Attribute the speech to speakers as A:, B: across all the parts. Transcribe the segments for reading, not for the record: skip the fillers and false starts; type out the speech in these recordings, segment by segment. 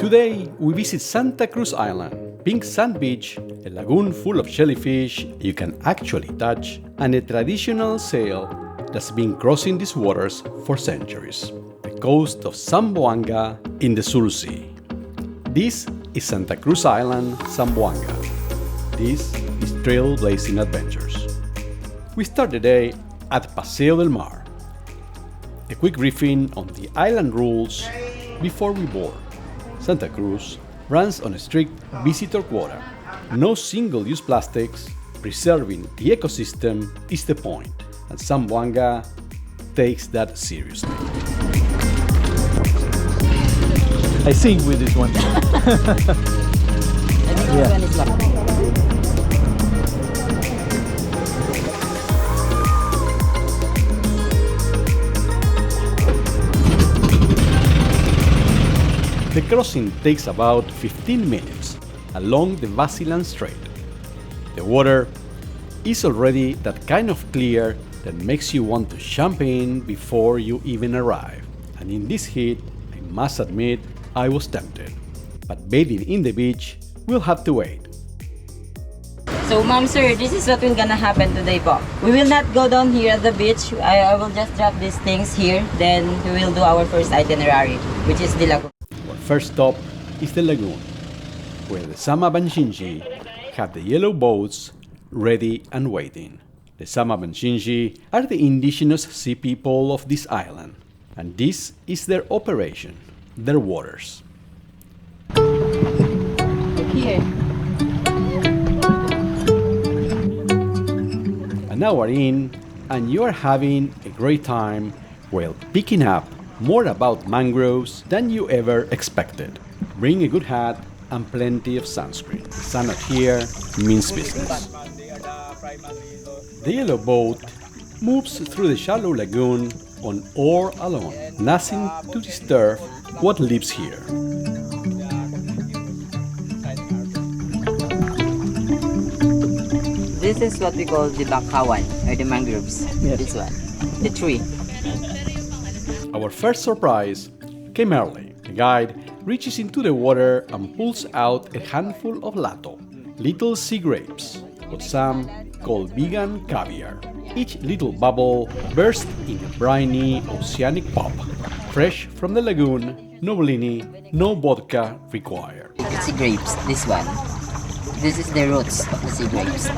A: Today, we visit Santa Cruz Island, pink sand beach, a lagoon full of jellyfish you can actually touch, and a traditional sail that's been crossing these waters for centuries, the coast of Zamboanga in the Sul Sea. This is Santa Cruz Island, Zamboanga. This is trailblazing adventures. We start the day at Paseo del Mar. A quick briefing on the island rules before we board. Santa Cruz runs on a strict visitor quota. No single-use plastics, preserving the ecosystem is the point, and Zamboanga takes that seriously.
B: I sing with this one.
A: The crossing takes about 15 minutes along the Basilan Strait. The water is already that kind of clear that makes you want to jump in before you even arrive. And in this heat, I must admit, I was tempted. But bathing in the beach will have to wait.
C: So, ma'am, sir, this is what will gonna happen today po. We will not go down here at the beach. I will just drop these things here. Then we will do our first itinerary, which is the lagoon.
A: Our first stop is the lagoon, where the Sama Bangingi have the yellow boats ready and waiting. The Sama Bangingi are the indigenous sea people of this island, and this is their operation, their waters.
C: Look here.
A: An hour in, and you are having a great time while picking up more about mangroves than you ever expected. Bring a good hat and plenty of sunscreen. The sun out here means business. The yellow boat moves through the shallow lagoon on oar alone, nothing to disturb what lives here.
C: This is what we call the bakawan, or the mangroves.
B: Yes.
C: This one, the tree.
A: Our first surprise came early. The guide reaches into the water and pulls out a handful of lato, little sea grapes, what some call vegan caviar. Each little bubble bursts in a briny oceanic pop. Fresh from the lagoon, no blini, no vodka required.
C: Sea grapes, this one. This is the roots of the sea grapes.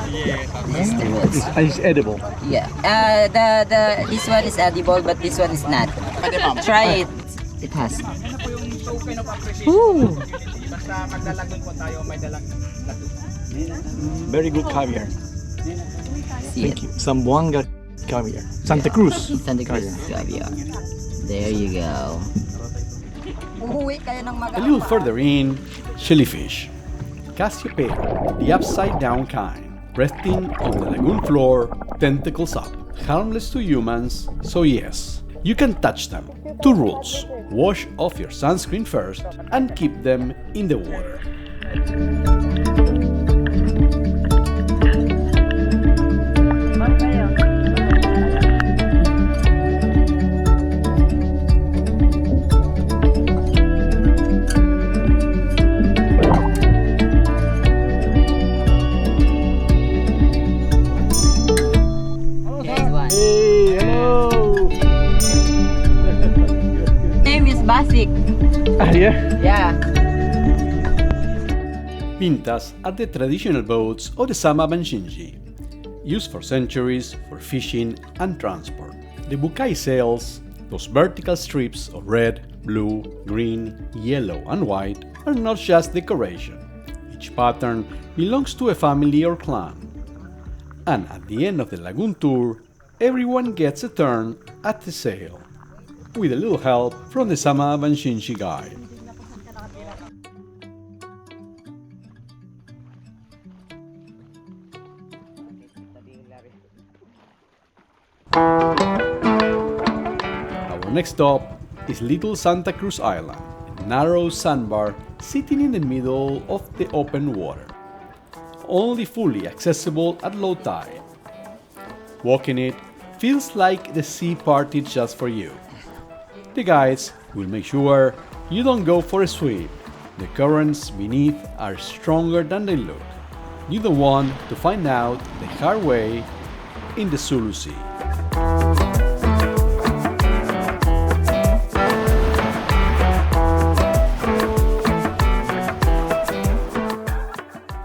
C: This is the roots.
B: It's edible.
C: Yeah. This one is edible, but this one is not. Try it. It has.
B: Ooh. Very good caviar.
C: See
B: Thank you. Zamboanga caviar. Santa Cruz.
C: Santa Cruz caviar. There you go.
A: A little further in, jellyfish. Cassiopea, the upside-down kind, resting on the lagoon floor, tentacles up, harmless to humans, so yes, you can touch them. 2 rules: wash off your sunscreen first and keep them in the water.
B: Yeah.
A: Vintas are the traditional boats of the Sama Bangingi, used for centuries for fishing and transport. The bukai sails, those vertical strips of red, blue, green, yellow, and white, are not just decoration. Each pattern belongs to a family or clan. And at the end of the lagoon tour, everyone gets a turn at the sail, with a little help from the Sama Bangingi guide. Our next stop is Little Santa Cruz Island, a narrow sandbar sitting in the middle of the open water, only fully accessible at low tide. Walking it feels like the sea parted just for you. The guides will make sure you don't go for a swim, The currents beneath are stronger than they look. You don't want to find out the hard way in the Sulu Sea.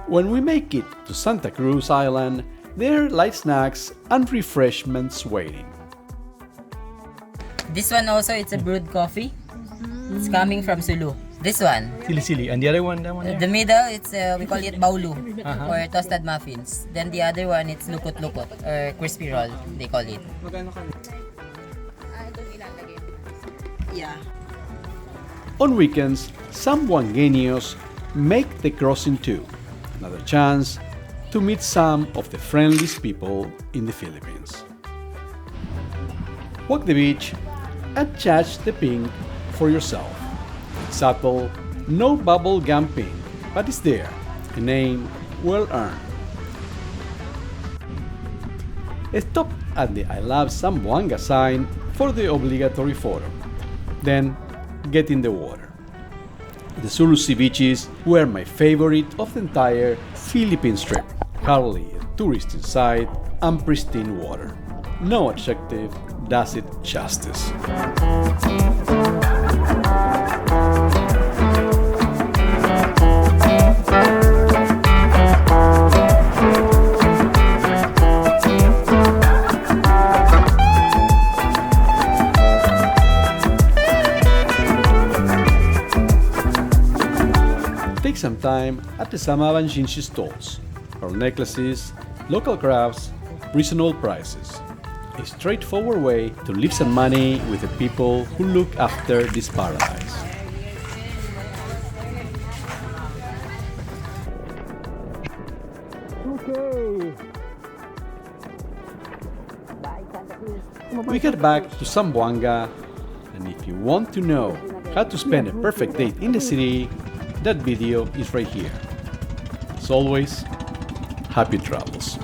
A: When we make it to Santa Cruz Island, there are light snacks and refreshments waiting.
C: This one also, it's a brewed coffee. It's coming from Sulu. This one.
B: Sili. And the other one, that one there?
C: The middle, it's we call it baulu or toasted muffins. Then the other one, it's lukot-lukot or crispy roll, they call it. Yeah.
A: On weekends, some Zamboangueños make the crossing too. Another chance to meet some of the friendliest people in the Philippines. Walk the beach and judge the pink for yourself. It's subtle, no bubble gum pink, but it's there, a name well earned. Stop at the I Love Zamboanga sign for the obligatory photo. Then get in the water. The Sulu Sea beaches were my favorite of the entire Philippines trip. Hardly a tourist in sight and pristine water. No adjective does it justice. Take some time at the Sama Bangingi stalls. Pearl necklaces, local crafts, reasonable prices. A straightforward way to leave some money with the people who look after this paradise.
B: Okay.
A: We get back to Zamboanga, and if you want to know how to spend a perfect date in the city, that video is right here. As always, happy travels.